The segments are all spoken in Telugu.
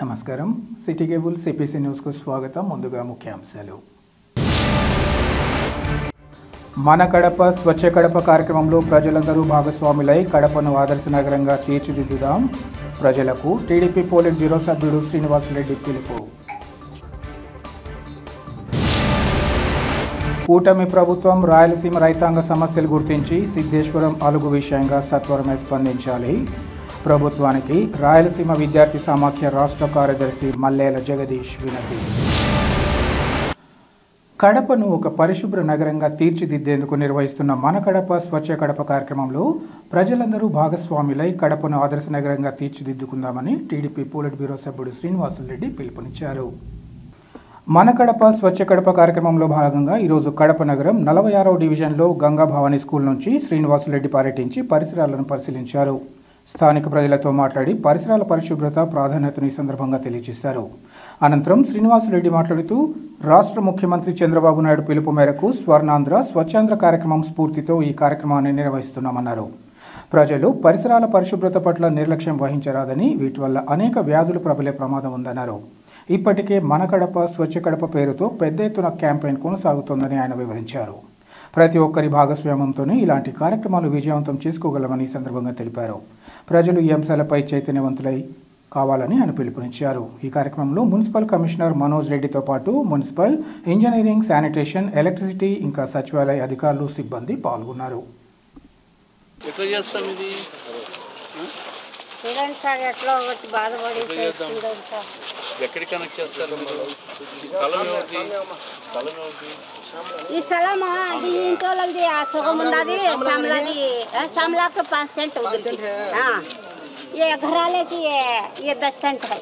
నమస్కారం సిటీ కేబుల్ సిపిసి న్యూస్ కు స్వాగతం. ముందుగా ముఖ్యాంశాలు. మన కడప స్వచ్ఛ కడప కార్యక్రమంలో ప్రజలందరూ భాగస్వాములై కడపను ఆదర్శ నగరంగా తీర్చిదిద్దుదాం. ప్రజలకు టీడీపీ పోలిట్ బ్యూరో సభ్యుడు శ్రీనివాసరెడ్డి పిలుపు. కూటమి ప్రభుత్వం రాయలసీమ రైతాంగ సమస్యలు గుర్తించి సిద్ధేశ్వరం అలుగు విషయంగా సత్వరమే స్పందించాలి. ప్రభుత్వానికి రాయలసీమ విద్యార్థి సమాఖ్య రాష్ట్ర కార్యదర్శి మల్లేల జగదీష్ వినతి. కడపను ఒక పరిశుభ్ర నగరంగా తీర్చిదిద్దేందుకు నిర్వహిస్తున్న మన కడప స్వచ్ఛ కడప కార్యక్రమంలో ప్రజలందరూ భాగస్వాములై కడపను ఆదర్శ నగరంగా తీర్చిదిద్దుకుందామని టీడీపీ పోలిట్ బ్యూరో సభ్యుడు శ్రీనివాసరెడ్డి పిలుపునిచ్చారు. మన కడప స్వచ్ఛ కడప కార్యక్రమంలో భాగంగా ఈరోజు కడప నగరం 46వ డివిజన్లో గంగా భవానీ స్కూల్ నుంచి శ్రీనివాసరెడ్డి పర్యటించి పరిసరాలను పరిశీలించారు. స్థానిక ప్రజలతో మాట్లాడి పరిసరాల పరిశుభ్రత ప్రాధాన్యతను ఈ సందర్భంగా తెలియజేశారు. అనంతరం శ్రీనివాసరెడ్డి మాట్లాడుతూ రాష్ట్ర ముఖ్యమంత్రి చంద్రబాబు నాయుడు పిలుపు మేరకు స్వర్ణాంధ్ర స్వచ్ఛాంధ్ర కార్యక్రమం స్ఫూర్తితో ఈ కార్యక్రమాన్ని నిర్వహిస్తున్నామన్నారు. ప్రజలు పరిసరాల పరిశుభ్రత పట్ల నిర్లక్ష్యం వహించరాదని, వీటి వల్ల అనేక వ్యాధులు ప్రబలే ప్రమాదం ఉందన్నారు. ఇప్పటికే మన కడప స్వచ్ఛ కడప పేరుతో పెద్ద ఎత్తున క్యాంపెయిన్ కొనసాగుతోందని ఆయన వివరించారు. ప్రతి ఒక్కరి భాగస్వామ్యంతోనే ఇలాంటి కార్యక్రమాలు విజయవంతం చేసుకోగలమని ఈ సందర్భంగా తెలిపారు. ప్రజలు ఈ అంశాలపై చైతన్యవంతులై కావాలని ఆయన పిలుపునిచ్చారు. ఈ కార్యక్రమంలో మున్సిపల్ కమిషనర్ మనోజ్ రెడ్డితో పాటు మున్సిపల్, ఇంజనీరింగ్, శానిటేషన్, ఎలక్ట్రిసిటీ ఇంకా సచివాలయ అధికారులు, సిబ్బంది పాల్గొన్నారు. ఈ స్థలం అది ఇంటోళ్ళది సుఖం ఉన్నది. శ్యామలాకి 5 सेंट उधर की, ये घराले की ये 10 सेंट है.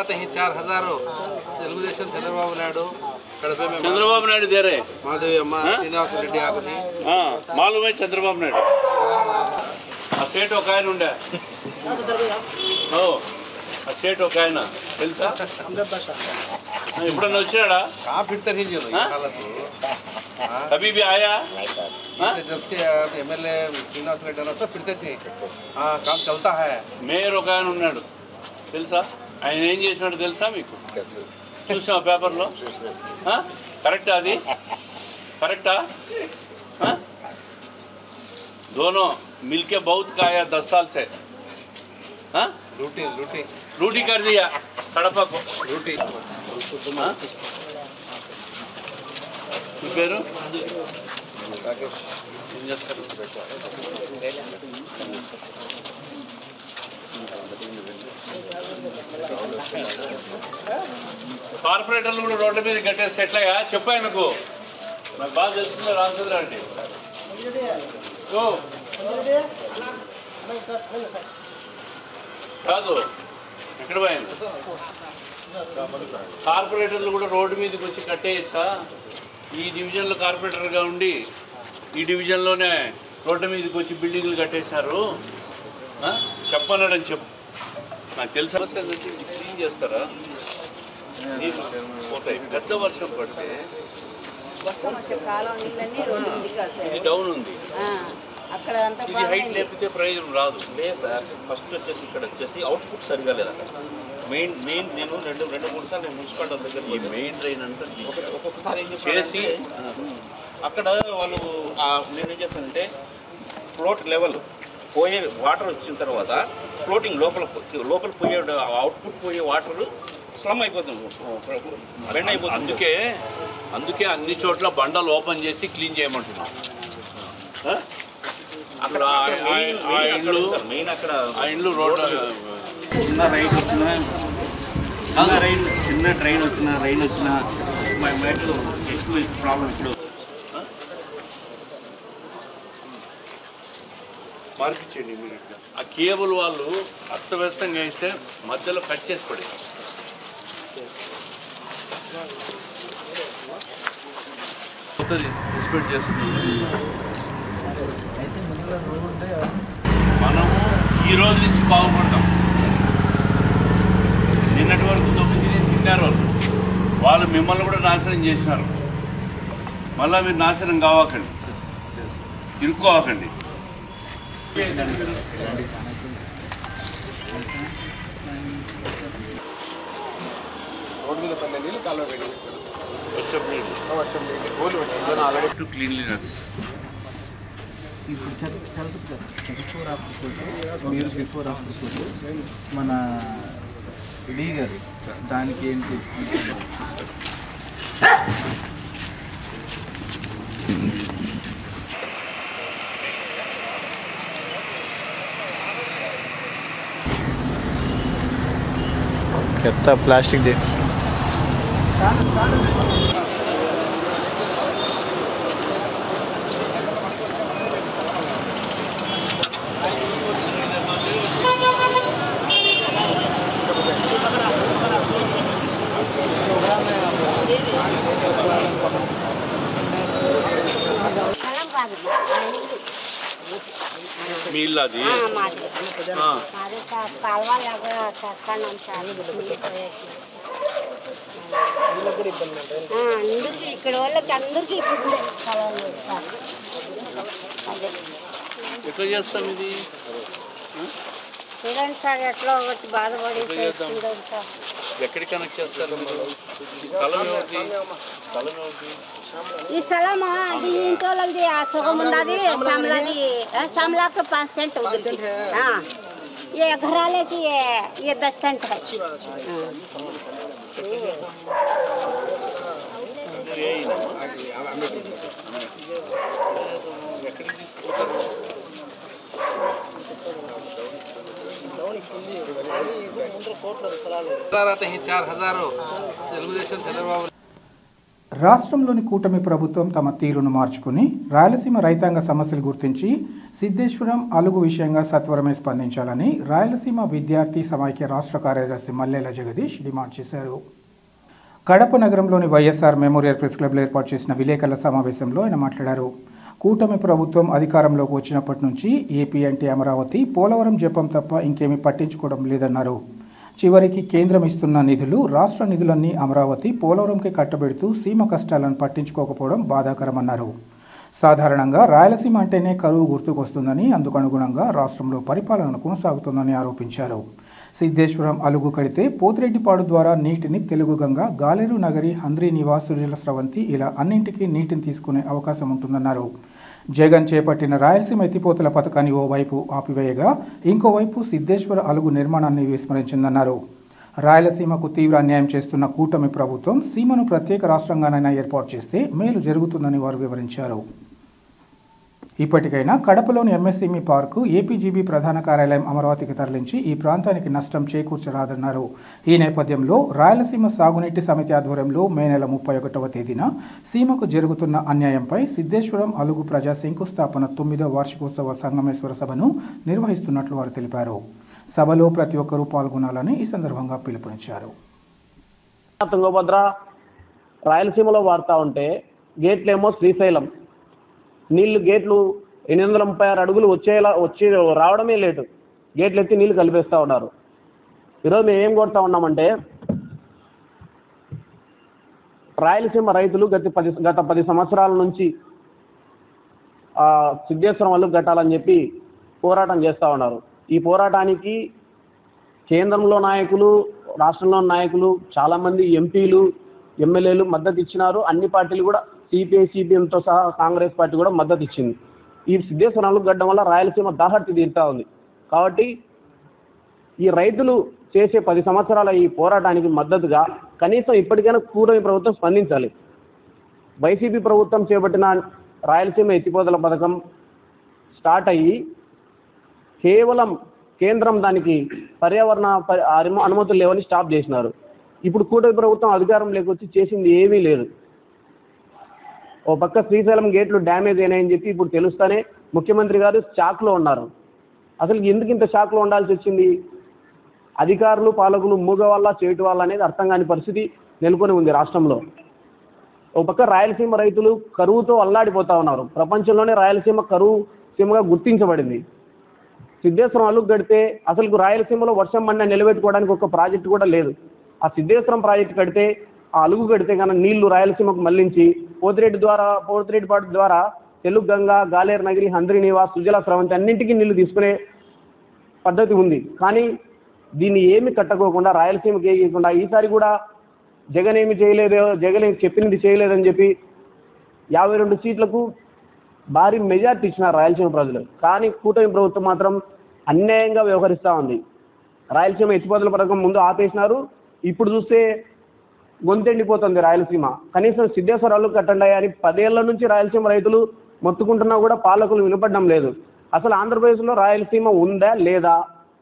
आते हैं 4000 తెలుగుదేశం చంద్రబాబు నాయుడు चंद्रबाबू नायडू दे रहे माधवी अम्मा श्रीनिवास रेड्डी आगे हाँ मालूम है चंद्रबाबू नायडू आ सेठ ఒక ఆయన ఉండే ఓ ఆ सेठ ఒక ఆయన తెలుసా ఎప్పుడన్నా వచ్చాడా कहाँ फिरते नहीं जो कभी भी आया जब से एमएलए श्रीनिवास रेड्डी ना सब फिरते थे हाँ काम चलता है మేయర్ ఒక ఆయన ఉన్నాడు తెలుసా ఆయన ఏం చేసినాడు తెలుసా మీకు చూసాం పేపర్లో కరెక్టా అది కరెక్టా दोनों मिलके बहुत खाया 10 साल से लूटी लूटी लूटी कर दिया कड़पा को लूटी పేరు కార్పొరేటర్లు కూడా రోడ్ల మీద కట్టేసి ఎట్లాగా చెప్పాయి నాకు బాగా తెలుస్తుంది రామచంద్ర అంటే కాదు ఎక్కడ పోయింది కార్పొరేటర్లు కూడా రోడ్డు మీదకి వచ్చి కట్టేయచ్చా? ఈ డివిజన్లో కార్పొరేటర్గా ఉండి ఈ డివిజన్లోనే రోడ్డు మీదకి వచ్చి బిల్డింగ్లు కట్టేశారు చెప్పన్నాడని చెప్పు. నాకు తెలుసా క్లీన్ చేస్తారా? పోతాయి. పెద్ద వర్షం పడితే ఇది డౌన్ ఉంది, ఇది హైట్ లేకపోతే ప్రయోజనం రాదు. లేదు సార్, ఫస్ట్ వచ్చేసి ఇక్కడ వచ్చేసి అవుట్పుట్ సరిగా లేదు. అక్కడ మెయిన్ నేను రెండు మూడు సార్లు నేను మున్సిపాలిటీ దగ్గర ఈ మెయిన్ డ్రైన్ అంతా ఒక్కొక్కసారి ఏం చేసి అక్కడ వాళ్ళు నేనేం చేస్తానంటే ఫ్లోట్ లెవెల్ పోయే వాటర్ వచ్చిన తర్వాత ఫ్లోటింగ్ లోపల పోయే అవుట్పుట్ పోయే వాటర్ స్లమ్ అయిపోతుంది, బెండ్ అయిపోతుంది. అందుకే అన్ని చోట్ల బండలు ఓపెన్ చేసి క్లీన్ చేయమంటున్నాం. అక్కడ మెయిన్ అక్కడ ఆ ఇండ్లు రోడ్డు చిన్న రైన్ వచ్చిన రైన్ వచ్చిన మెట్లు ఎక్కువ ప్రాబ్లం. ఇప్పుడు మార్పించండి మీరు. ఆ కేబుల్ వాళ్ళు అస్తవ్యస్తంగా వేస్తే మధ్యలో కట్ చేసి పడే ఎక్స్పెక్ట్ చేస్తుంది. మనము ఈ రోజు నుంచి బాగుపడతాం. పుట్టినారు వాళ్ళు మిమ్మల్ని కూడా నాశనం చేసినారు. మళ్ళీ మీరు నాశనం కావకండి, ఇరుక్కోవకండి. To cleanliness. మన లీగర్ దానికి ఏంటి कितना प्लास्टिक दे మీలాది కాలువ లాగా చేస్తాను సార్. అందరికి ఇక్కడ వాళ్ళకి అందరికీ ఇప్పుడు అదే ఎట్లా చేస్తాం ఇది? చూడండి సార్, ఎట్లా ఒకటి బాధపడి చేస్తుంటారు సార్. ఎక్కడికి కనెక్ట్ చేస్తారు మీరు? ఈ స్థలం ఏమిటి? స్థలం ఏమిటి? ఈ స్థలం అది ఇంటి వాళ్ళది సుఖం ఉన్నది. सामलाके 5 सेंट उधर की। हाँ, ये घराले की ये 10 सेंट है। आते हैं 4000 తెలుగుదేశం చంద్రబాబు. రాష్ట్రంలోని కూటమి ప్రభుత్వం తమ తీరును మార్చుకుని రాయలసీమ రైతాంగ సమస్యలు గుర్తించి సిద్ధేశ్వరం అలుగు విషయంగా సత్వరమే స్పందించాలని రాయలసీమ విద్యార్థి సమైక్య రాష్ట్ర కార్యదర్శి మల్లేల జగదీష్ డిమాండ్ చేశారు. కడప నగరంలోని వైఎస్ఆర్ మెమోరియల్ ప్రెస్ క్లబ్లో ఏర్పాటు చేసిన విలేకరుల సమావేశంలో ఆయన మాట్లాడారు. కూటమి ప్రభుత్వం అధికారంలోకి వచ్చినప్పటి నుంచి ఏపీ అంటే అమరావతి, పోలవరం జపం తప్ప ఇంకేమీ పట్టించుకోవడం లేదన్నారు. చివరికి కేంద్రం ఇస్తున్న నిధులు, రాష్ట్ర నిధులన్నీ అమరావతి, పోలవరంకి కట్టబెడుతూ సీమ కష్టాలను పట్టించుకోకపోవడం బాధాకరమన్నారు. సాధారణంగా రాయలసీమ అంటేనే కరువు గుర్తుకొస్తుందని, అందుకు అనుగుణంగా రాష్ట్రంలో పరిపాలన కొనసాగుతుందని ఆరోపించారు. సిద్ధేశ్వరం అలుగు కడితే పోతిరెడ్డిపాడు ద్వారా నీటిని తెలుగు గంగ, గాలేరు నగరి, హంద్రీ నివాస్, సుజల స్రవంతి ఇలా అన్నింటికీ నీటిని తీసుకునే అవకాశం ఉంటుందన్నారు. జగన్ చేపట్టిన రాయలసీమ ఎత్తిపోతల పథకాన్ని ఓవైపు ఆపివేయగా ఇంకోవైపు సిద్ధేశ్వర అలుగు నిర్మాణాన్ని విస్మరించిందన్నారు. రాయలసీమకు తీవ్ర అన్యాయం చేస్తున్న కూటమి ప్రభుత్వం సీమను ప్రత్యేక రాష్ట్రంగానైనా ఏర్పాటు చేస్తే మేలు జరుగుతుందని వారు వివరించారు. ఇప్పటికైనా కడపలోని ఎంఎస్ఎంఈ పార్కు, ఏపీజీబీ ప్రధాన కార్యాలయం అమరావతికి తరలించి ఈ ప్రాంతానికి నష్టం చేకూర్చరాదన్నారు. ఈ నేపథ్యంలో రాయలసీమ సాగునీటి సమితి ఆధ్వర్యంలో మే నెల 31వ తేదీన సీమకు జరుగుతున్న అన్యాయంపై సిద్ధేశ్వరం అలుగు ప్రజా శంకుస్థాపన 9వ వార్షికోత్సవ సంగమేశ్వర సభను నిర్వహిస్తున్నట్లు వారు తెలిపారు. సభలో ప్రతి ఒక్కరూ పాల్గొనాలని ఈ సందర్భంగా పిలుపునిచ్చారు. తుంగభద్ర రాయలసీమలో వాడుతూ ఉంటే గేట్లేమో శ్రీశైలం, నీళ్లు గేట్లు 836 అడుగులు వచ్చి రావడమే లేటు, గేట్లు ఎత్తి నీళ్లు కలిపేస్తూ ఉన్నారు. ఈరోజు మేము ఏం కొడతా ఉన్నామంటే రాయలసీమ రైతులు గత 10 సంవత్సరాల నుంచి సిద్ధేశ్వరం అలుగు కట్టాలని చెప్పి పోరాటం చేస్తూ ఉన్నారు. ఈ పోరాటానికి కేంద్రంలో నాయకులు, రాష్ట్రంలో నాయకులు, చాలామంది ఎంపీలు, ఎమ్మెల్యేలు మద్దతు ఇచ్చినారు. అన్ని పార్టీలు కూడా సిపిఐ, సిపిఎంతో సహా కాంగ్రెస్ పార్టీ కూడా మద్దతు ఇచ్చింది. ఈ సిద్ధేశ్వరం అలుగు గడ్డం వల్ల రాయలసీమ దాహర్తి తీరుతూ ఉంది. కాబట్టి ఈ రైతులు చేసే 10 సంవత్సరాల ఈ పోరాటానికి మద్దతుగా కనీసం ఇప్పటికైనా కూటమి ప్రభుత్వం స్పందించాలి. వైసీపీ ప్రభుత్వం చేపట్టిన రాయలసీమ ఎత్తిపోతల పథకం స్టార్ట్ అయ్యి కేవలం కేంద్రం దానికి పర్యావరణ అనుమతులు లేవని స్టాప్ చేసినారు. ఇప్పుడు కూటమి ప్రభుత్వం అధికారం లేకొచ్చి చేసింది ఏమీ లేదు. ఓ పక్క శ్రీశైలం గేట్లు డ్యామేజ్ అయినాయని చెప్పి ఇప్పుడు తెలుస్తానే ముఖ్యమంత్రి గారు షాక్లో ఉన్నారు. అసలు ఎందుకు ఇంత షాక్లో ఉండాల్సి వచ్చింది? అధికారులు, పాలకులు మూగ వల్ల చేయటం వల్ల అనేది అర్థం కాని పరిస్థితి నెలకొని ఉంది రాష్ట్రంలో. ఓ పక్క రాయలసీమ రైతులు కరువుతో అల్లాడిపోతూ ఉన్నారు. ప్రపంచంలోనే రాయలసీమ కరువు సీమగా గుర్తించబడింది. సిద్ధేశ్వరం అలుగు గడితే అసలు రాయలసీమలో వర్షం పడినా నిలబెట్టుకోవడానికి ఒక ప్రాజెక్టు కూడా లేదు. ఆ సిద్ధేశ్వరం ప్రాజెక్టు కడితే, ఆ అలుగు కడితే కనుక నీళ్లు రాయలసీమకు మళ్లించి పోతిరెడ్డిపాడు ద్వారా తెలుగు గంగా, గాలేరు నగిరి, హంద్రీనివా, సుజల స్రవంతి అన్నింటికీ నీళ్లు తీసుకునే పద్ధతి ఉంది. కానీ దీన్ని ఏమి కట్టకోకుండా రాయలసీమకి ఏయకుండా ఈసారి కూడా జగన్ ఏమి చేయలేదో, జగన్ చెప్పింది చేయలేదని చెప్పి 52 సీట్లకు భారీ మెజార్టీ ఇచ్చినారు రాయలసీమ ప్రజలు. కానీ కూటమి ప్రభుత్వం మాత్రం అన్యాయంగా వ్యవహరిస్తూ ఉంది. రాయలసీమ ఎత్తిపోతల పథకం ముందు ఆపేసినారు, ఇప్పుడు చూస్తే గొంతెండిపోతుంది రాయలసీమ. కనీసం సిద్ధేశ్వరాలు కట్టండి అని 10 ఏళ్ల నుంచి రాయలసీమ రైతులు మొత్తుకుంటున్నా కూడా పాలకులు వినపడడం లేదు. అసలు ఆంధ్రప్రదేశ్లో రాయలసీమ ఉందా లేదా?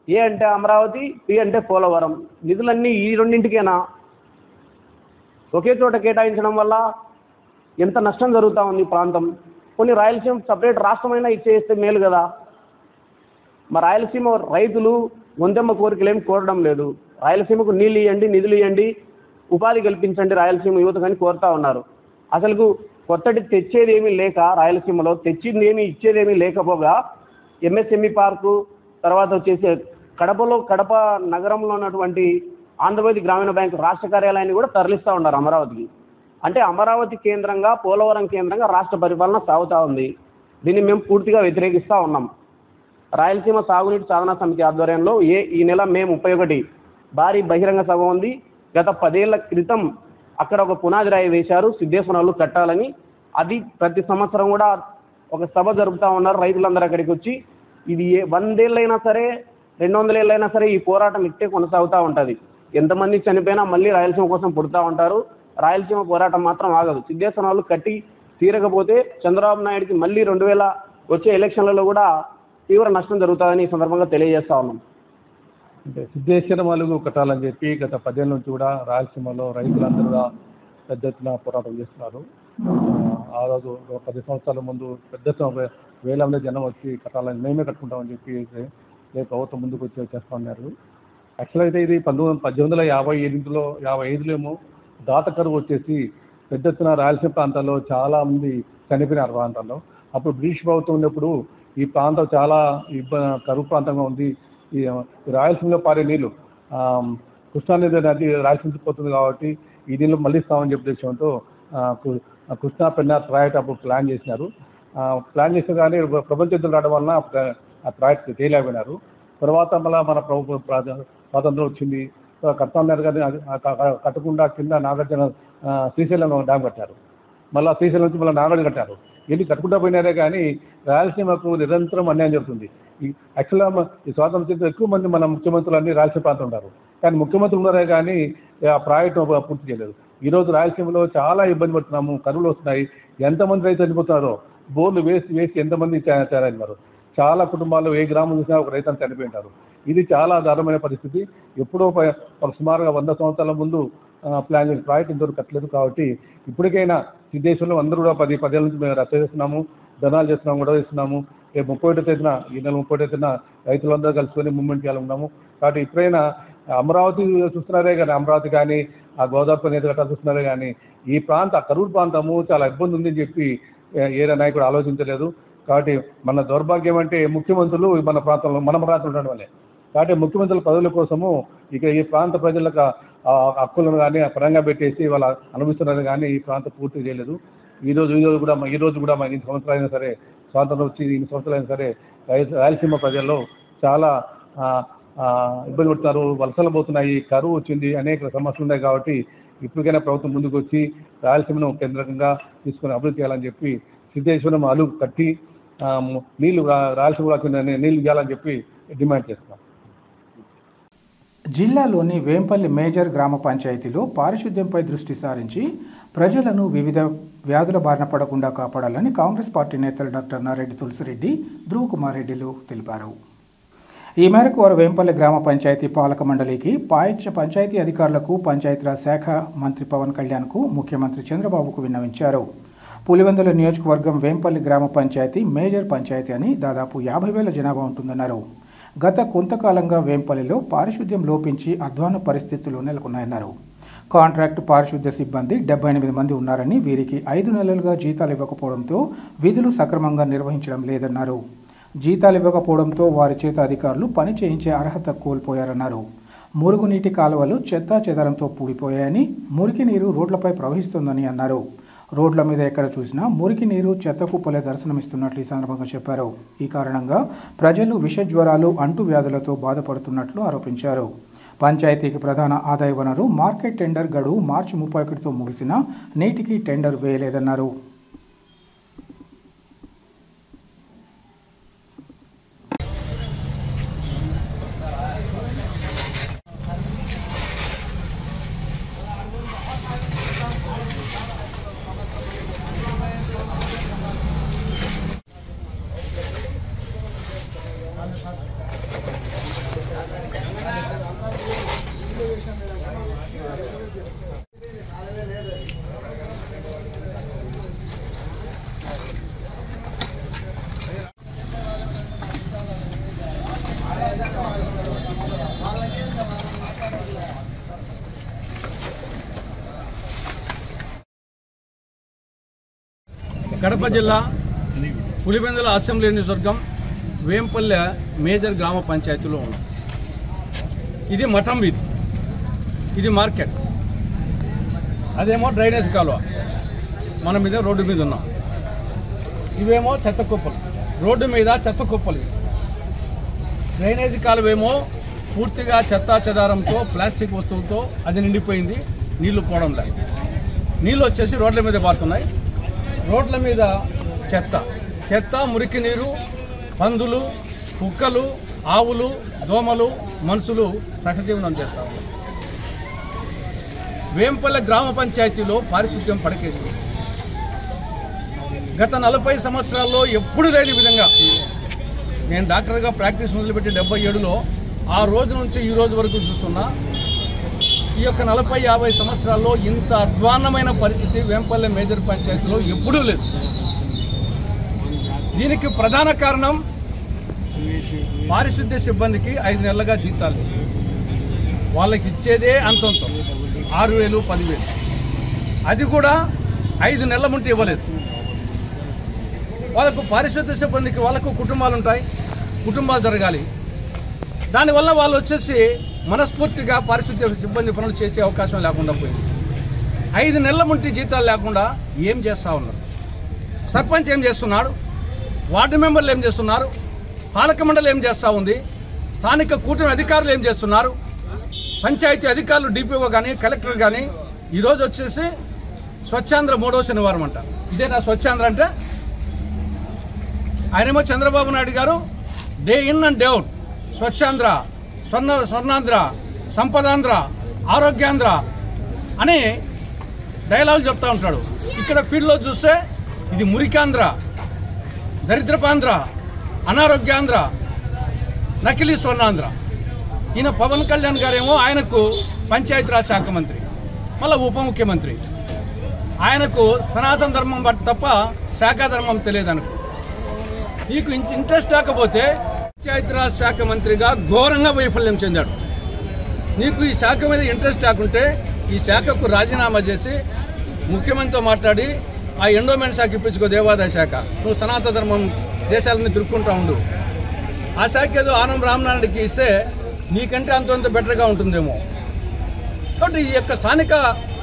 ఏ అంటే అమరావతి, పి అంటే పోలవరం. నిధులన్నీ ఈ రెండింటికేనా? ఒకే చోట కేటాయించడం వల్ల ఎంత నష్టం జరుగుతూ ఉంది ప్రాంతం. కొన్ని రాయలసీమ సపరేట్ రాష్ట్రమైనా ఇచ్చేస్తే మేలు కదా. మా రాయలసీమ రైతులు గొంతెమ్మ కోరికలు ఏమి కోరడం లేదు. రాయలసీమకు నీళ్ళు ఇవ్వండి, నిధులు ఇవ్వండి, ఉపాధి కల్పించండి రాయలసీమ యువత కానీ కోరుతూ ఉన్నారు. అసలు కొత్తటి తెచ్చేదేమీ లేక, రాయలసీమలో తెచ్చింది ఏమీ ఇచ్చేదేమీ లేకపోగా ఎంఎస్ఎంఈ పార్కు, తర్వాత వచ్చేసి కడప నగరంలో ఉన్నటువంటి ఆంధ్రప్రదేశ్ గ్రామీణ బ్యాంకు రాష్ట్ర కార్యాలయాన్ని కూడా తరలిస్తూ ఉన్నారు అమరావతికి. అంటే అమరావతి కేంద్రంగా, పోలవరం కేంద్రంగా రాష్ట్ర పరిపాలన సాగుతూ ఉంది. దీన్ని మేము పూర్తిగా వ్యతిరేకిస్తూ ఉన్నాం. రాయలసీమ సాగునీటి సాధనా సమితి ఆధ్వర్యంలో ఈ నెల మే 31 భారీ బహిరంగ సభ ఉంది. గత 10 ఏళ్ల క్రితం అక్కడ ఒక పునాది రాయి వేశారు సిద్ధేశ్వరాలు కట్టాలని. అది ప్రతి సంవత్సరం కూడా ఒక సభ జరుపుతూ ఉన్నారు. రైతులందరూ అక్కడికి వచ్చి ఇది 100 ఏళ్ళైనా సరే, 200 ఏళ్ళైనా సరే ఈ పోరాటం ఇట్టే కొనసాగుతూ ఉంటుంది. ఎంతమంది చనిపోయినా మళ్ళీ రాయలసీమ కోసం పుడుతూ ఉంటారు. రాయలసీమ పోరాటం మాత్రం ఆగదు. సిద్ధేశ్వరాలు కట్టి తీరకపోతే చంద్రబాబు నాయుడికి మళ్ళీ 2000 వచ్చే ఎలక్షన్లలో కూడా తీవ్ర నష్టం జరుగుతుందని ఈ సందర్భంగా తెలియజేస్తా ఉన్నాం. అంటే సిద్ధేశ్వరం అలుగు కట్టాలని చెప్పి గత 10 ఏళ్ళ నుంచి కూడా రాయలసీమలో రైతులందరూ పెద్ద ఎత్తున పోరాటం చేస్తున్నారు. ఆ రోజు 10 సంవత్సరాల ముందు పెద్ద వేల మంది జనం వచ్చి కట్టాలని, మేమే కట్టుకుంటామని చెప్పి రేపు ప్రభుత్వం ముందుకు వచ్చి చేస్తూ ఉన్నారు. యాక్చువల్గా అయితే ఇది 1858లో ఏమో దాత కరువు వచ్చేసి పెద్ద ఎత్తున రాయలసీమ ప్రాంతాల్లో చాలామంది చనిపోయినారు ప్రాంతాల్లో. అప్పుడు బ్రిటిష్ ప్రభుత్వం ఉన్నప్పుడు ఈ ప్రాంతం చాలా కరువు ప్రాంతంగా ఉంది. ఈ రాయలసీమలో పారే నీళ్ళు కృష్ణానది నది రాయలసీమకి పోతుంది కాబట్టి ఈ నీళ్ళు మళ్ళిస్తామని చెప్పే ఉద్దేశంతో కృష్ణా పెన్నా ప్రాజెక్ట్ అప్పుడు ప్లాన్ చేసినారు. ప్లాన్ చేసిన కానీ ప్రపంచ యుద్ధం రావడం వలన ఆ ప్రాజెక్ట్ చేయలేకపోయినారు. తర్వాత మళ్ళీ మన స్వాతంత్రం వచ్చింది. కర్తాంనగర్ గారిని కట్టకుండా కింద నాగార్జున శ్రీశైలం డ్యామ్ కట్టారు. మళ్ళీ శ్రీశైలం నుంచి మళ్ళీ నాగార్జున కట్టారు. ఎన్ని కట్టుకుంటూ పోయినారే కానీ రాయలసీమకు నిరంతరం అన్యాయం జరుగుతుంది. యాక్చువల్గా ఈ స్వాతంత్రం ఎక్కువ మంది మన ముఖ్యమంత్రులు అన్ని రాయలసీమ ప్రాంతం ఉన్నారు. కానీ ముఖ్యమంత్రులు ఉన్నారే కానీ ఆ ప్రాజెక్టు పూర్తి చేయలేదు. ఈరోజు రాయలసీమలో చాలా ఇబ్బంది పడుతున్నాము. కరువులు వస్తున్నాయి. ఎంతమంది రైతులు చనిపోతున్నారో, బోర్లు వేసి ఎంతమంది తయారైనారు. చాలా కుటుంబాల్లో ఏ గ్రామం చూసినా ఒక రైతు చనిపోయి ఉంటారు. ఇది చాలా దారుణమైన పరిస్థితి. ఎప్పుడో సుమారుగా 100 సంవత్సరాల ముందు ప్లాన్ చేసిన ప్రాజెక్ట్ ఇంతవరకు కట్టలేదు. కాబట్టి ఇప్పటికైనా ఈ దేశంలో అందరూ కూడా 10 ఏళ్ళ నుంచి మేము రచ్చ చేస్తున్నాము, ధర్నాలు చేస్తున్నాము, గొడవ చేస్తున్నాము. రేపు 31 తేదీన, ఈ నెల 31 తేదీన రైతులందరూ కలుసుకొని మూవ్మెంట్ చేయాలనుకున్నాము. కాబట్టి ఇప్పుడైనా అమరావతి చూస్తున్నారే కానీ, అమరావతి కానీ ఆ గోదావరి నేత గట్రా చూస్తున్నారే కానీ ఈ కరూరు ప్రాంతము చాలా ఇబ్బంది ఉందని చెప్పి ఏ నాయకుడు ఆలోచించలేదు. కాబట్టి మన దౌర్భాగ్యం అంటే ముఖ్యమంత్రులు మన ప్రాంతంలో ఉండడం వల్లే. కాబట్టి ముఖ్యమంత్రుల పదవుల కోసము ఇక ఈ ప్రాంత ప్రజలకు హక్కులను కానీ పరంగా పెట్టేసి వాళ్ళు అనుభవిస్తున్నారు కానీ ఈ ప్రాంతం పూర్తి చేయలేదు. ఈ రోజు కూడా మన 8 సంవత్సరాలైనా సరే, స్వాతంత్రం వచ్చి 8 సంవత్సరాలైనా సరే రాయలసీమ ప్రజల్లో చాలా ఇబ్బంది పడుతున్నారు. వలసలు పోతున్నాయి, కరువు వచ్చింది, అనేక సమస్యలు ఉన్నాయి. కాబట్టి ఇప్పటికైనా ప్రభుత్వం ముందుకు వచ్చి రాయలసీమను కేంద్రంగా తీసుకొని అభివృద్ధి చేయాలని చెప్పి సిద్ధేశ్వరం అలుగు కట్టి నీళ్లు రాయలసీమ నీళ్లు ఇవ్వాలని చెప్పి డిమాండ్ చేస్తున్నాం. జిల్లాలోని వేంపల్లి మేజర్ గ్రామ పంచాయతీలో పారిశుద్ధ్యంపై దృష్టి సారించి ప్రజలను వివిధ వ్యాధుల బారిన పడకుండా కాపాడాలని కాంగ్రెస్ పార్టీ నేతలు డాక్టర్ నారెడ్డి తులసిరెడ్డి, ధ్రువ్ కుమార్ రెడ్డిలు తెలిపారు. ఈ మేరకు వారు వేంపల్లి గ్రామ పంచాయతీ పాలక మండలికి, పంచాయతీ అధికారులకు, పంచాయతీరాజ్ శాఖ మంత్రి పవన్ కళ్యాణ్కు, ముఖ్యమంత్రి చంద్రబాబుకు విన్నవించారు. పులివెందుల నియోజకవర్గం వేంపల్లి గ్రామ పంచాయతీ మేజర్ పంచాయతీ అని దాదాపు 50,000 జనాభా ఉంటుందన్నారు. గత కొంతకాలంగా వేంపల్లిలో పారిశుద్ధ్యం లోపించి అధ్వాన పరిస్థితులు నెలకొన్నాయన్నారు. కాంట్రాక్టు పారిశుద్ధ్య సిబ్బంది 78 మంది ఉన్నారని, వీరికి 5 నెలలుగా జీతాలు ఇవ్వకపోవడంతో విధులు సక్రమంగా నిర్వహించడం లేదన్నారు. జీతాలు ఇవ్వకపోవడంతో వారి చేత అధికారులు పని చేయించే అర్హత కోల్పోయారన్నారు. మురుగునీటి కాలువలు చెత్తా చెదారంతో పూడిపోయాయని, మురికి నీరు రోడ్లపై ప్రవహిస్తోందని అన్నారు. రోడ్ల మీద ఎక్కడ చూసినా మురికి నీరు, చెత్త కుప్పలే దర్శనమిస్తున్నట్లు ఈ సందర్భంగా చెప్పారు. ఈ కారణంగా ప్రజలు విష జ్వరాలు, అంటువ్యాధులతో బాధపడుతున్నట్లు ఆరోపించారు. పంచాయతీకి ప్రధాన ఆదాయ వనరు మార్కెట్ టెండర్ గడువు మార్చి 31తో ముగిసినా నేటికి టెండర్ వేయలేదన్నారు. కడప జిల్లా పులివెందుల అసెంబ్లీ నియోజకవర్గం వేంపల్లె మేజర్ గ్రామ పంచాయతీలో ఉంది. ఇది మఠం వీధి, ఇది మార్కెట్, అదేమో డ్రైనేజ్ కాలువ. మనం మీద రోడ్డు మీద ఉన్నాం. ఇవేమో చెత్త కుప్పలు, రోడ్డు మీద చెత్త కుప్పలు. డ్రైనేజ్ కాలువేమో పూర్తిగా చెత్తా చెదారంతో, ప్లాస్టిక్ వస్తువులతో అది నిండిపోయింది. నీళ్లు పోవడం లేదు. నీళ్ళు వచ్చేసి రోడ్ల మీద పారుతున్నాయి. రోడ్ల మీద చెత్త, మురికి నీరు, పందులు, కుక్కలు, ఆవులు, దోమలు, మనుషులు సహజీవనం చేస్తారు. వేంపల్లె గ్రామ పంచాయతీలో పారిశుద్ధ్యం పడకేసింది. గత 40 సంవత్సరాల్లో ఎప్పుడు లేని విధంగా, నేను డాక్టర్గా ప్రాక్టీస్ మొదలుపెట్టి 77లో ఆ రోజు నుంచి ఈ రోజు వరకు చూస్తున్నా. ఈ యొక్క 40-50 సంవత్సరాల్లో ఇంత అధ్వాన్నమైన పరిస్థితి వేంపల్లె మేజర్ పంచాయతీలో ఎప్పుడూ లేదు. దీనికి ప్రధాన కారణం పారిశుద్ధ్య సిబ్బందికి 5 నెలలుగా జీతాలు. వాళ్ళకి ఇచ్చేదే అంతంతో 6,000, 10,000. అది కూడా 5 నెలల ముందు ఇవ్వలేదు. వాళ్ళకు పారిశుద్ధ్య సిబ్బందికి వాళ్ళకు కుటుంబాలు ఉంటాయి, కుటుంబాలు జరగాలి. దానివల్ల వాళ్ళు వచ్చేసి మనస్ఫూర్తిగా పారిశుద్ధ్య సిబ్బంది పనులు చేసే అవకాశం లేకుండా పోయింది. 5 నెలల ముందు జీతాలు లేకుండా ఏం చేస్తూ ఉన్నారు? సర్పంచ్ ఏం చేస్తున్నాడు? వార్డు మెంబర్లు ఏం చేస్తున్నారు? పాలక మండలి ఏం చేస్తూ ఉంది? స్థానిక కూటమి అధికారులు ఏం చేస్తున్నారు? పంచాయతీ అధికారులు, డిపిఓ కానీ, కలెక్టర్ కానీ ఈరోజు వచ్చేసి స్వచ్ఛాంధ్ర 3వ శనివారం అంట. ఇదేనా స్వచ్ఛాంధ్ర అంటే? ఆయనేమో Chandrababu Naidu garu day in and day out Swachhandhra, Swarnandhra, Sampadandhra, Arogyandhra అని డైలాగులు చెప్తూ ఉంటాడు. ఇక్కడ ఫీల్డ్లో చూస్తే ఇది మురికాంధ్ర, దరిద్రపాంధ్ర, అనారోగ్యాంధ్ర, నకిలీ స్వర్ణాంధ్ర. ఈయన పవన్ కళ్యాణ్ గారేమో ఆయనకు పంచాయతీరాజ్ శాఖ మంత్రి, మళ్ళీ ఉప ముఖ్యమంత్రి. ఆయనకు సనాతన ధర్మం తప్ప శాఖా ధర్మం తెలియదు అనుకో. నీకు ఇంట్రెస్ట్ లేకపోతే పంచాయతీరాజ్ శాఖ మంత్రిగా ఘోరంగా వైఫల్యం చెందాడు. నీకు ఈ శాఖ మీద ఇంట్రెస్ట్ లేకుంటే ఈ శాఖకు రాజీనామా చేసి ముఖ్యమంత్రితో మాట్లాడి ఆ ఎండోమెంట్ శాఖ ఇప్పించుకో, దేవాదాయ శాఖ. నువ్వు సనాతన ధర్మం దేశాలని తిరుక్కుంటూ ఉండు. ఆ శాఖ ఏదో ఆనం రామనాయుడికి ఇస్తే నీకంటే అంత బెటర్గా ఉంటుందేమో. కాబట్టి ఈ యొక్క స్థానిక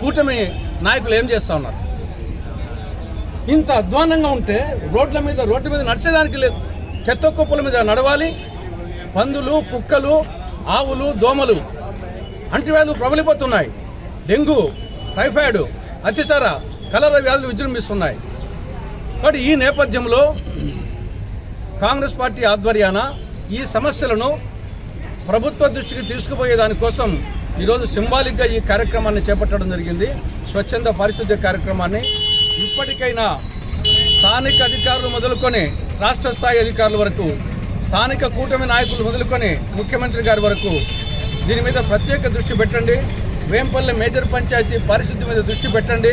కూటమి నాయకులు ఏం చేస్తూ ఉన్నారు? ఇంత అధ్వానంగా ఉంటే రోడ్డు మీద నడిచేదానికి లేదు. చెత్త కుప్పల మీద నడవాలి. పందులు, కుక్కలు, ఆవులు, దోమలు, అంటువ్యాధులు ప్రబలిపోతున్నాయి. డెంగ్యూ, టైఫాయిడ్, అతిసార, కలరా వ్యాధులు విజృంభిస్తున్నాయి. కాబట్టి ఈ నేపథ్యంలో కాంగ్రెస్ పార్టీ ఆధ్వర్యాన ఈ సమస్యలను ప్రభుత్వ దృష్టికి తీసుకుపోయేదానికోసం ఈరోజు సింబాలిక్గా ఈ కార్యక్రమాన్ని చేపట్టడం జరిగింది. స్వచ్ఛంద పారిశుద్ధ్య కార్యక్రమాన్ని ఇప్పటికైనా స్థానిక అధికారులు మొదలుకొని రాష్ట్ర స్థాయి అధికారుల వరకు, స్థానిక కూటమి నాయకులు మొదలుకొని ముఖ్యమంత్రి గారి వరకు దీని మీద ప్రత్యేక దృష్టి పెట్టండి. వేంపల్లె మేజర్ పంచాయతీ పారిశుద్ధ్యం మీద దృష్టి పెట్టండి.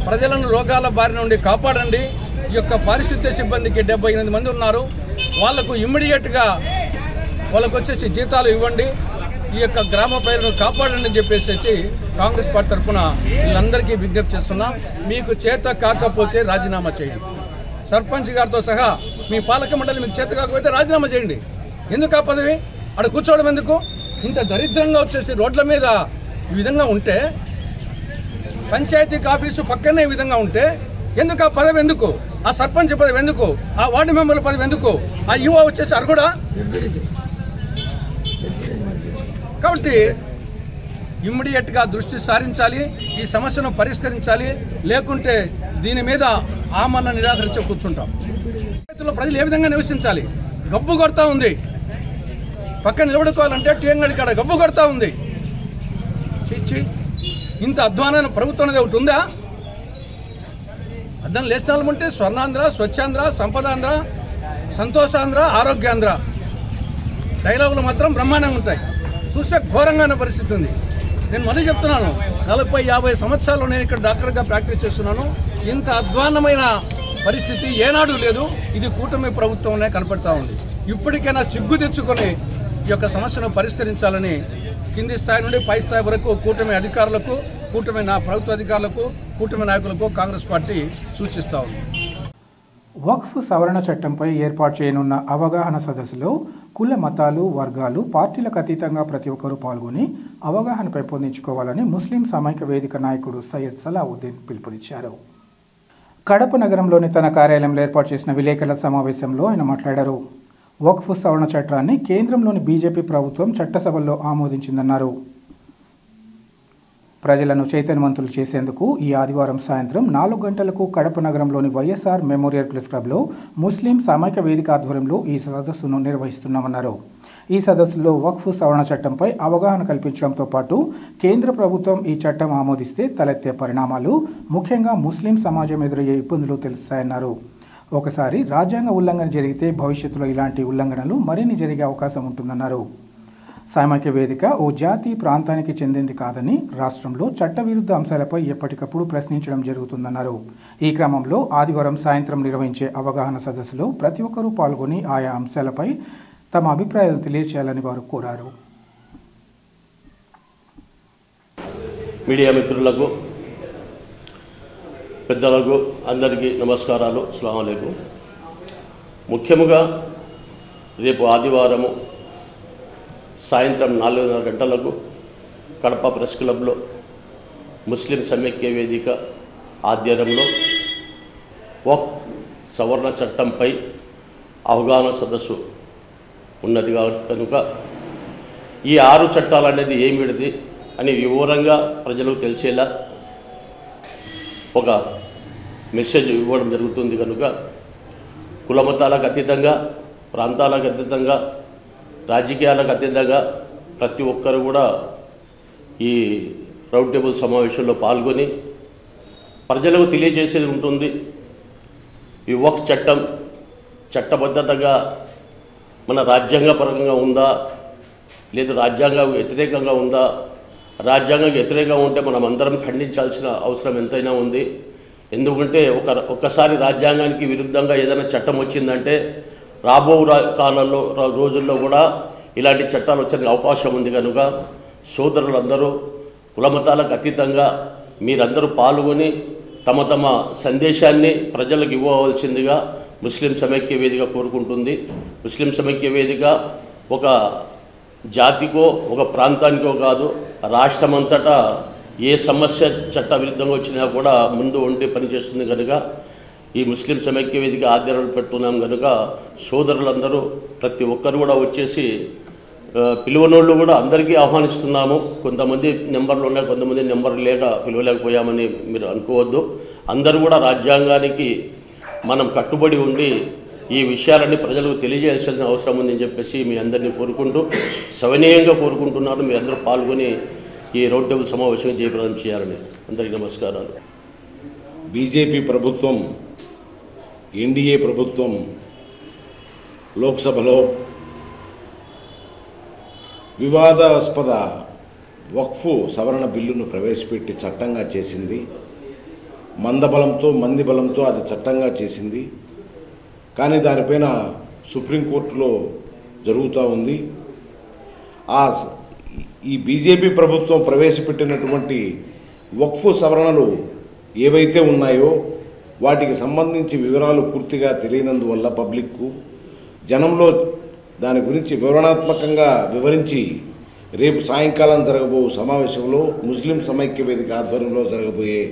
ప్రజలను రోగాల బారి నుండి కాపాడండి. ఈ యొక్క పారిశుద్ధ్య సిబ్బందికి 78 మంది ఉన్నారు. వాళ్లకు ఇమ్మీడియట్గా వాళ్ళకు వచ్చేసి జీతాలు ఇవ్వండి. ఈ యొక్క గ్రామ ప్రజలను కాపాడండి అని చెప్పేసి కాంగ్రెస్ పార్టీ తరఫున వీళ్ళందరికీ విజ్ఞప్తి చేస్తున్నాం. మీకు చేత కాకపోతే రాజీనామా చేయండి. సర్పంచ్ గారితో సహా మీ పాలక మండలి మీకు చేత కాకపోతే రాజీనామా చేయండి. ఎందుకు ఆ పదవి? అక్కడ కూర్చోవడం ఎందుకు? ఇంత దరిద్రంగా వచ్చేసి రోడ్ల మీద ఈ విధంగా ఉంటే, పంచాయతీ ఆఫీసు పక్కనే ఈ విధంగా ఉంటే ఎందుకు ఆ పదవి ఎందుకు, ఆ సర్పంచ్ పదవి ఎందుకు, ఆ వార్డు మెంబర్ల పదవి ఎందుకు, ఆ యువ వచ్చేసి అర్హుడా? కాబట్టి ఇమ్మీడియట్గా దృష్టి సారించాలి, ఈ సమస్యను పరిష్కరించాలి. లేకుంటే దీని మీద ఆమరణ నిరాకరించి కూర్చుంటాం. ప్రజలు ఏ విధంగా నివసించాలి? గబ్బు కొడతా ఉంది, పక్కన నిలబడుకోవాలంటే టీఎంగడి కాడ గబ్బు కొడతా ఉంది. చీచి, ఇంత అధ్వానమైన ప్రభుత్వం అనేది ఒకటి ఉందా? అర్థం లేచాలంటే స్వర్ణాంధ్ర, స్వచ్ఛాంధ్ర, సంపదాంధ్ర, సంతోషాంధ్ర, ఆరోగ్యాంధ్ర డైలాగులు మాత్రం బ్రహ్మాండంగా ఉంటాయి. చూసే ఘోరంగా పరిస్థితి ఉంది. నేను మళ్ళీ చెప్తున్నాను, 40-50 సంవత్సరాలు నేను ఇక్కడ డాక్టర్గా ప్రాక్టీస్ చేస్తున్నాను. ఇంత అధ్వాన్నమైన పరిస్థితి ఏనాడు లేదు. ఇది కూటమి ప్రభుత్వంలో కనపడతా ఉంది. ఇప్పటికైనా సిగ్గు తెచ్చుకొని ఈ యొక్క సమస్యను పరిష్కరించాలని కింది స్థాయి నుండి పై స్థాయి వరకు కూటమి అధికారులకు, కూటమి ప్రభుత్వ అధికారులకు, కూటమి నాయకులకు కాంగ్రెస్ పార్టీ సూచిస్తూ ఉంది. వక్ఫ్ సవరణ చట్టంపై ఏర్పాటు చేయనున్న అవగాహన సదస్సులో కుల, మతాలు, వర్గాలు, పార్టీలకు అతీతంగా ప్రతి ఒక్కరూ పాల్గొని అవగాహన పెంపొందించుకోవాలని ముస్లిం సమైక్య వేదిక నాయకుడు సయ్యద్ సలావుద్దీన్ పిలుపునిచ్చారు. కడప నగరంలోని తన కార్యాలయంలో ఏర్పాటు చేసిన విలేకరుల సమావేశంలో ఆయన మాట్లాడారు. వక్ఫ్ సవరణ చట్టాన్ని కేంద్రంలోని బీజేపీ ప్రభుత్వం చట్టసభల్లో ఆమోదించిందన్నారు. ప్రజలను చైతన్యవంతులు చేసేందుకు ఈ ఆదివారం సాయంత్రం 4 గంటలకు కడప నగరంలోని వైఎస్ఆర్ మెమోరియల్ ప్రెస్ క్లబ్లో ముస్లిం సమైక్య వేదిక ఆధ్వర్యంలో ఈ సదస్సును నిర్వహిస్తున్నామన్నారు. ఈ సదస్సులో వక్ఫ్ సవరణ చట్టంపై అవగాహన కల్పించడంతో పాటు కేంద్ర ప్రభుత్వం ఈ చట్టం ఆమోదిస్తే తలెత్తే పరిణామాలు, ముఖ్యంగా ముస్లిం సమాజం ఎదురయ్యే ఇబ్బందులు తెలుస్తాయన్నారు. ఒకసారి రాజ్యాంగ ఉల్లంఘన జరిగితే భవిష్యత్తులో ఇలాంటి ఉల్లంఘనలు మరిన్ని జరిగే అవకాశం ఉంటుందన్నారు. సమైక్య వేదిక ఓ జాతి, ప్రాంతానికి చెందింది కాదని రాష్ట్రంలో చట్టవిరుద్ధ అంశాలపై ఎప్పటికప్పుడు ప్రశ్నించడం జరుగుతుందన్నారు. ఈ క్రమంలో ఆదివారం సాయంత్రం నిర్వహించే అవగాహన సదస్సులో ప్రతి ఒక్కరూ పాల్గొని ఆయా అంశాలపై తమ అభిప్రాయాలు తెలియజేయాలని వారు కోరారు. మీడియా మిత్రులకు, పెద్దలకు అందరికీ నమస్కారాలు. అస్సలాము అలైకుం. ముఖ్యంగా రేపు ఆదివారము సాయంత్రం 4:30 గంటలకు కడప ప్రెస్ క్లబ్లో ముస్లిం సమైక్య వేదిక ఆధ్వర్యంలో వక్ఫ్ సవరణ చట్టంపై అవగాహన సదస్సు ఉన్నది కనుక ఈ 6 చట్టాలు అనేది ఏమిటిది అని వివరంగా ప్రజలకు తెలిసేలా ఒక మెసేజ్ ఇవ్వడం జరుగుతుంది. కనుక కులమతాలకు అతీతంగా, ప్రాంతాలకు అతీతంగా, రాజకీయాలకు అతీతంగా ప్రతి ఒక్కరు కూడా ఈ రౌండ్ టేబుల్ సమావేశంలో పాల్గొని ప్రజలకు తెలియజేసేది ఉంటుంది. ఈ వక్ఫ్ చట్టం చట్టబద్ధతగా మన రాజ్యాంగపరంగా ఉందా, లేదు రాజ్యాంగ వ్యతిరేకంగా ఉందా? రాజ్యాంగం వ్యతిరేకంగా ఉంటే మనం అందరం ఖండించాల్సిన అవసరం ఎంతైనా ఉంది. ఎందుకంటే ఒక్కసారి రాజ్యాంగానికి విరుద్ధంగా ఏదైనా చట్టం వచ్చిందంటే రాబో కాలంలో రోజుల్లో కూడా ఇలాంటి చట్టాలు వచ్చే అవకాశం ఉంది. కనుక సోదరులందరూ కులమతాలకు అతీతంగా మీరందరూ పాల్గొని తమ తమ సందేశాన్ని ప్రజలకు ఇవ్వవలసిందిగా ముస్లిం సమైక్య వేదిక కోరుకుంటుంది. ముస్లిం సమైక్య వేదిక ఒక జాతికో ఒక ప్రాంతానికో కాదు, రాష్ట్రమంతటా ఏ సమస్య చట్ట విరుద్ధంగా వచ్చినా కూడా ముందు ఉండి పనిచేస్తుంది. కనుక ఈ ముస్లిం సమైక్య వేదిక ఆధ్వర్యంలో పెట్టున్నాం. కనుక సోదరులందరూ ప్రతి ఒక్కరు కూడా వచ్చేసి, పిలువనోళ్ళు కూడా అందరికీ ఆహ్వానిస్తున్నాము. కొంతమంది నెంబర్లు ఉన్నాయి, కొంతమంది నెంబర్ లేక పిలవలేకపోయామని మీరు అనుకోవద్దు. అందరూ కూడా రాజ్యాంగానికి మనం కట్టుబడి ఉండి ఈ విషయాలన్నీ ప్రజలకు తెలియజేయాల్సిన అవసరం ఉందని చెప్పేసి మీ అందరినీ కోరుకుంటూ, సవినయంగా కోరుకుంటున్నాను. మీ అందరూ పాల్గొని ఈ రౌండ్ టేబుల్ సమావేశం జయప్రదం చేయాలని. అందరికీ నమస్కారాలు. బీజేపీ ప్రభుత్వం, ఎన్డీఏ ప్రభుత్వం లోక్సభలో వివాదాస్పద వక్ఫ్ సవరణ బిల్లును ప్రవేశపెట్టి చట్టంగా చేసింది. మందబలంతో, మంది బలంతో అది చట్టంగా చేసింది. కానీ దానిపైన సుప్రీంకోర్టులో జరుగుతూ ఉంది. ఈ బీజేపీ ప్రభుత్వం ప్రవేశపెట్టినటువంటి వక్ఫ్ సవరణలు ఏవైతే ఉన్నాయో వాటికి సంబంధించి వివరాలు పూర్తిగా తెలియనందువల్ల పబ్లిక్కు, జనంలో దాని గురించి వివరణాత్మకంగా వివరించి రేపు సాయంకాలం జరగబోయే సమావేశంలో ముస్లిం సమైక్య వేదిక ఆధ్వర్యంలో జరగబోయే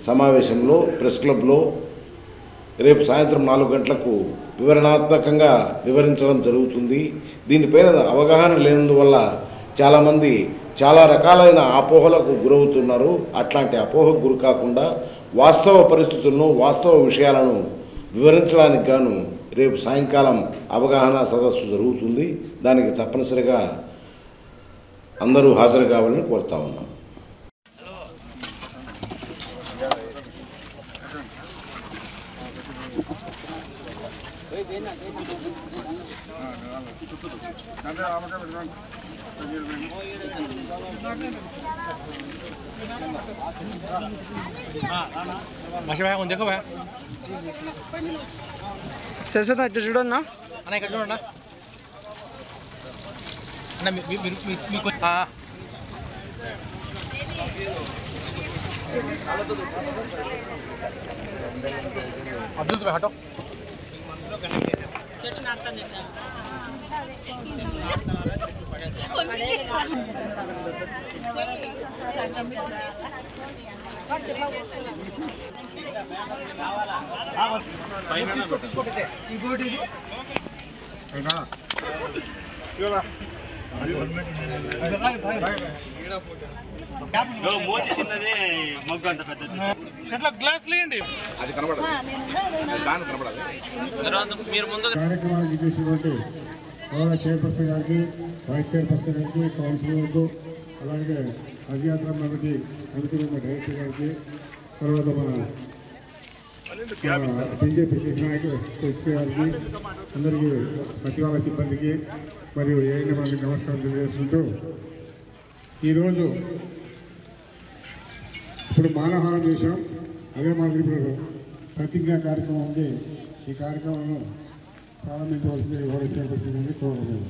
సమావేశంలో ప్రెస్ క్లబ్లో రేపు సాయంత్రం 4 గంటలకు వివరణాత్మకంగా వివరించడం జరుగుతుంది. దీనిపైన అవగాహన లేనందువల్ల చాలామంది చాలా రకాలైన అపోహలకు గురవుతున్నారు. అట్లాంటి అపోహకు గురి కాకుండా వాస్తవ పరిస్థితులను వాస్తవ విషయాలను వివరించడానికి గాను రేపు సాయంకాలం అవగాహన సదస్సు జరుగుతుంది. దానికి తప్పనిసరిగా అందరూ హాజరు కావాలని కోరుతా ఉన్నాం. సరస్వతి ఇటు చూడన్నా అన్న, ఇక్కడ చూడన్నా అన్న, మీకు అబ్దుల్ హటో మోతి చిన్నది మొగ్గు అంత పెద్దది. ఎట్లా గ్లాస్ లేండి, అది కనబడదు, మీరు ముందు కార్యక్రమానికి చేసినటువంటి గౌరవ చైర్పర్సన్ గారికి, వైస్ చైర్పర్సన్ గారికి, కౌన్సిలర్కు, అలాగే హజ్యాత్ర కమిటీ మెంబర్ డైరెక్టర్ గారికి, తర్వాత మన బీజేపీ శిశు నాయకులు ఎస్పీ గారికి, అందరికీ సచివాలయ సిబ్బందికి మరియు ఏఎన్ఎం వాళ్ళకి నమస్కారం తెలియజేసుకుంటూ, ఈరోజు ఇప్పుడు మానవహారం చేశాం, అదే మాదిరి ఇప్పుడు ప్రతిజ్ఞా కార్యక్రమం ఉంది. ఈ కార్యక్రమాన్ని ప్రారంభించవలసింది గౌరవ చైర్పర్సన్ గారిని కోరలేదు.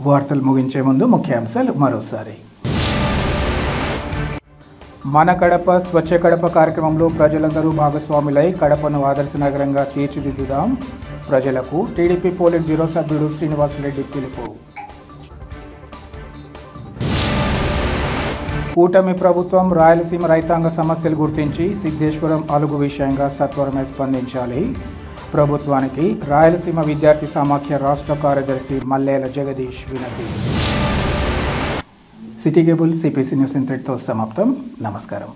వార్తలు ముగించే ముందు ముఖ్యాంశాలు మరోసారి. మన కడప స్వచ్ఛ కడప కార్యక్రమంలో ప్రజలందరూ భాగస్వాములై కడపను ఆదర్శ నగరంగా తీర్చిదిద్దుదాం. ప్రజలకు టీడీపీ పోలిట్ బ్యూరో సభ్యుడు శ్రీనివాసరెడ్డి పిలుపు. కూటమి ప్రభుత్వం రాయలసీమ రైతాంగ సమస్యలు గుర్తించి సిద్ధేశ్వరం అలుగు విషయంగా సత్వరమే స్పందించాలి. ప్రభుత్వానికి రాయలసీమ విద్యార్థి సమాఖ్య రాష్ట్ర కార్యదర్శి మల్లేల జగదీష్ వినతి. సిటీ కేబుల్ సిపిసి న్యూస్ ఇంతటితో సమాప్తం. నమస్కారం.